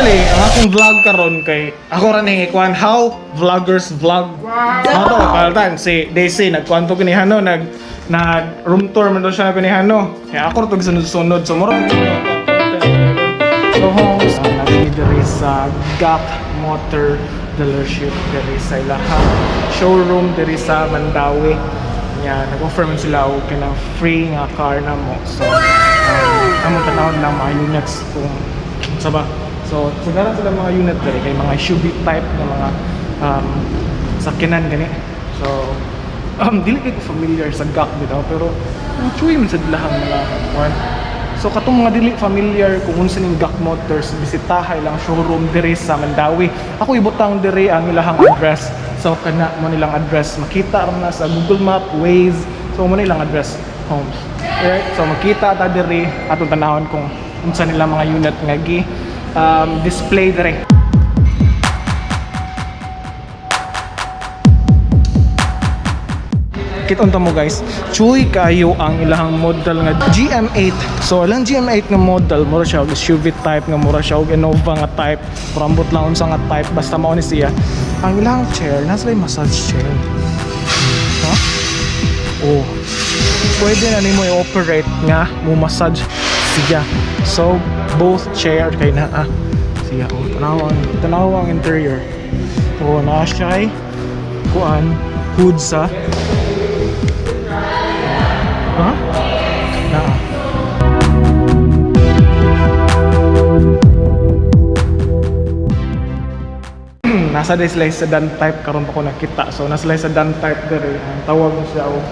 Actually, ang akong vlog karon kay ako ra ning ikuan how vloggers vlog. Ato kaltan si Daisy nagkuanto kinihano nag room tour man daw siya kinihano. Kaya ako ra tug sunod-sunod so mura so homes nabili diri sa GAC Motor dealership diri sa ilahang showroom diri sa Mandawi. Nya nag-offer man sila og kanang free nga car na mo. So among tanawon lang mga units kung sa ba. So sigara sila mga unit diri kay mga SUV type na mga sakyanan gani. So dili kay ko familiar sa GAC bitaw pero chuy man sa dilahang mga one. So katong mga dili familiar kung unsa ning GAC Motors bisitahay lang showroom diri sa Mandawi. Ako ibutang diri ang ilahang address. So kana mo nilang address makita ra na sa Google Map, Waze. So mo nilang address homes. Right? So makita ta diri atong tanahon kung unsa nila mga unit nga gi display diri. Kiton ta mo guys, chuy kayo ang ilahang model nga GM8. So ilang GM8 nga model mura siya og SUV type nga mura siya og Innova nga type. Rambot lang unsa nga type basta mao ni siya. Ang ilahang chair nasa may massage chair. Ha? Oh. Pwede na nimo i-operate nga mo massage siya. So both chair kay na siya oh tanawang interior. Oh na siya kuan hood sa nasa display sedan type karon pa ko nakita. So nasa sedan type diri ang tawag mo siya og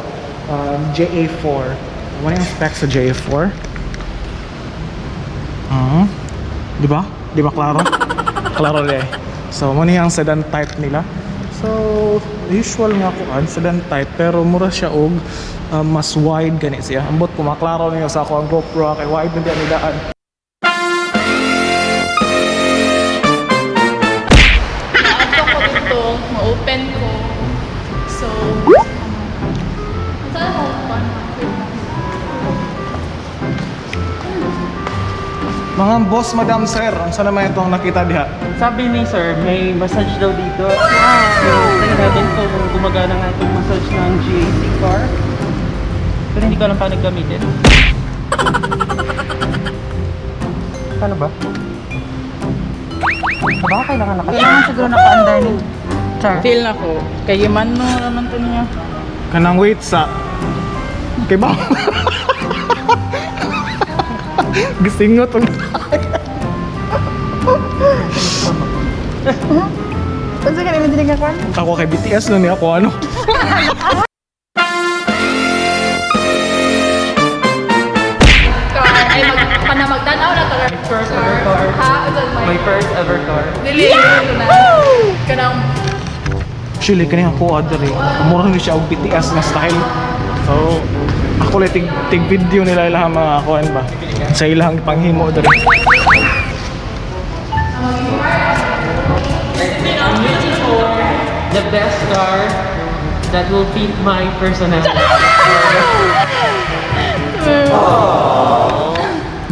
JA4. Ano yung specs sa JA4? Di ba? Di ba klaro? Klaro rin. So mo ni ang sedan type nila. So usual nga ko sedan type pero mura siya og mas wide gani siya. Ambot ko maklaro niyo sa ako ang GoPro kay wide na diyan daan. Ma-open ko. So, saan ako pa? Mga boss, madam, sir, saan naman itong nakita diha? Sabi ni sir, may massage daw dito. So, tingnan natin kung gumagana nga itong massage ng GAC car. Pero hindi ko alam paano gamitin. Paano ba? Baka kailangan nakasama. Kailangan siguro naka-under ni Char. Feel na ko. Kaya man no naman to niya. Kanang wait sa... Kay ba? Gisingot ang... Kasi ka naman din nagkakuan? Ako kay BTS nun ako ano? Car, ay magtanaw na to. First ever car. Ha? My first ever car. Dili, na. Kanang... Actually, kanina ako diri. Mura ni siya og BTS na style. So, ako lang tig video nila ilang mga kuan ba. Sa ilang panghimo diri. The best car that will fit my personality.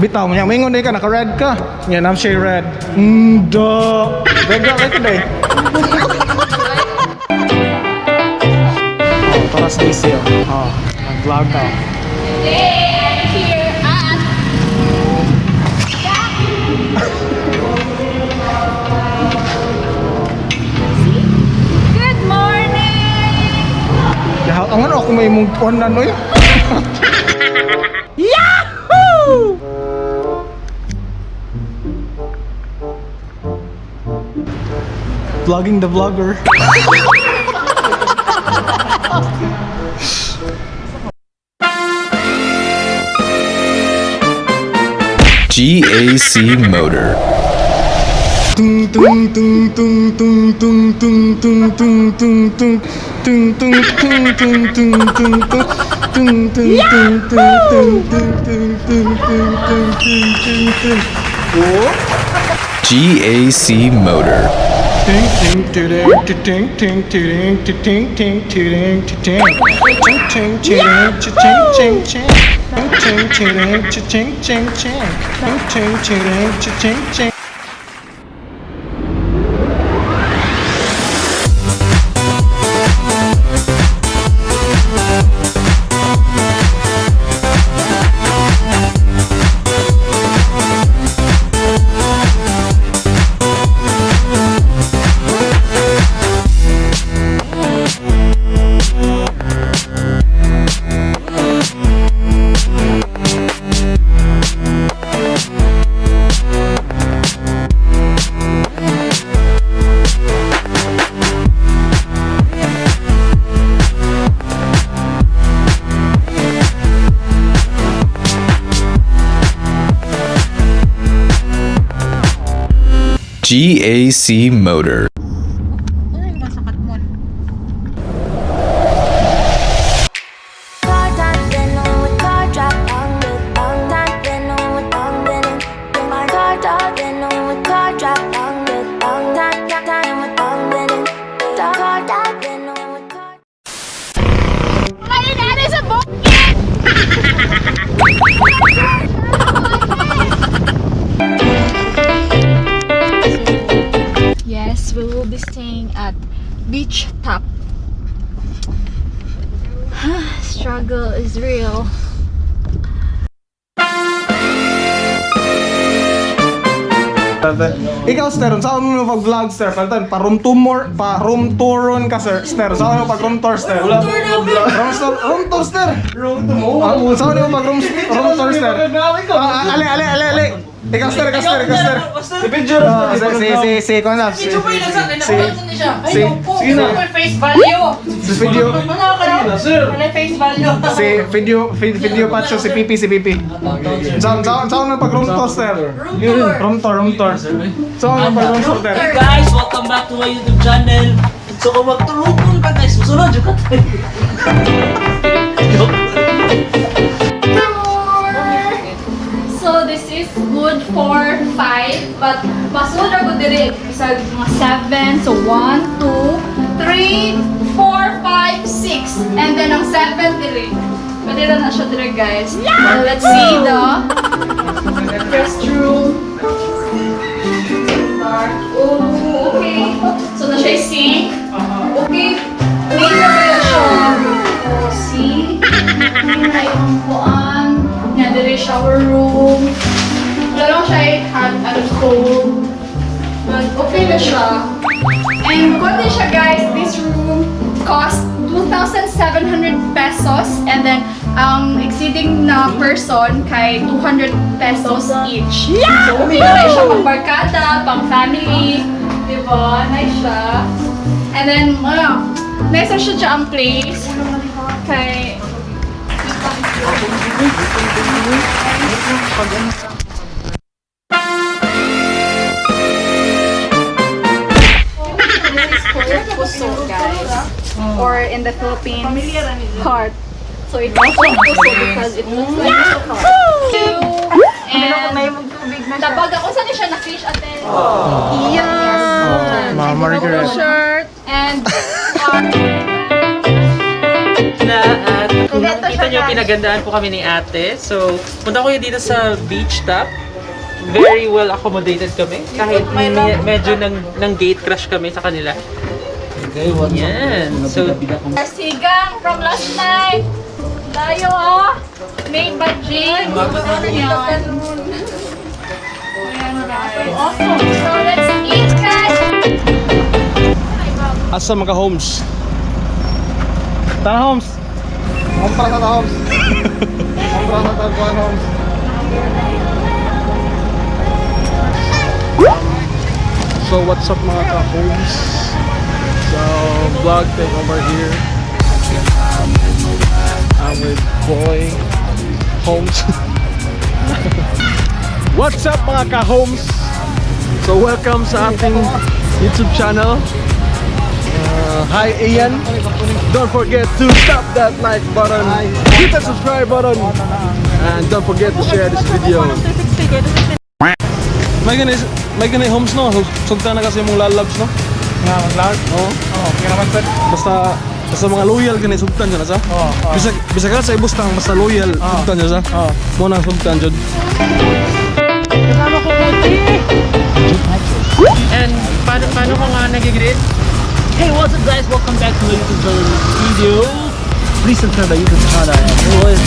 Bitaw mo niya, mingon day ka, naka-red ka. Yan, I'm shade red. Vega right today. Taras easy nag-vlog ka. Hey, I'm here at... Good morning! Ang ano ako may mong on na no yun? Yahoo! Vlogging the vlogger. GAC Motor. Tung tung tung tung tung tung tung tung tung tung tung tung tung tung tung tung tung tung tung GAC Motor. GAC Motor. Ano yung masakat mo? Kayo na sa bukid! Yes, we will be staying at Beach Top. Struggle is real. Ikaw, Ster, saan mo pag-vlog, Ster? Paltan, pa-room touron ka, Ster. Saan mo pag-room tour, Ster? Room tour, Ster. Saan mo pag-room tour, Ster? Ali. Ikaw, Ster. I-picture Si Konaf. Sige na. Face value. Si video. sir. Face value. Si video patcho, si Pipi. Saan mo pag-room tour, Ster? Room tour. Saan mo pag-room tour, Ster? Hey guys, welcome back to my YouTube channel. So kung magtulungan ka guys, musunod yung katay. So this is good for 5, but masunod ako diri sa mga 7. So 1, 2, 3, 4, 5, 6, and then ang 7 diri. Pwede na siya diri, guys. So let's see the restroom. Oh, okay. So na siya sink. Okay. Clean na kaya siya. Oh, see? Clean na yung kuan. Nga diri shower room. Wala lang siya cold. But okay na siya. And kung din siya, guys, this room cost 2,700 pesos. And then, ang exceeding na person kay 200 pesos each. So, okay na siya pang barkada, pang family. Diba? Nice siya. And then, nice siya ang place. Kay... Puso, guys, or in the Philippines, heart. So it also puso because it looks like a heart. And tabag ako saan siya na fish atin. Eiyan. Mama Margaret. Shirt and Nakita niyo, pinagandaan po kami ni ate. So, punta ko yun dito sa beach top. Very well accommodated kami. Kahit medyo ng gate crash kami sa kanila. Yan. So, sigang from last night. Tayo, oh. Made by Jane. Ayan, awesome. So let's eat, guys. Asa mga homes? Tara homes. Kompra na homes. Kompra na tagpuan homes. So what's up mga ka-homes? So vlog thing over here. I'm with Boy Homes. What's up mga ka-homes? So welcome sa ating YouTube channel. Hi Eiyan. Don't forget to tap that like button, hit that subscribe button, and don't forget to share this video. May ganay homes no? Sugta na kasi mong lalabs no? Nga, mag-lag? Oo. Okay naman sir. Basta mga loyal ganay sugtan dyan sa? Oo. Bisa ka sa ibustang basta loyal sugtan dyan sa? Oo. Muna sugtan dyan. kasama ko konti. And paano ko nga nag-greet? Hey, what's up guys? Welcome back to my YouTube channel video. Please subscribe to my YouTube channel and always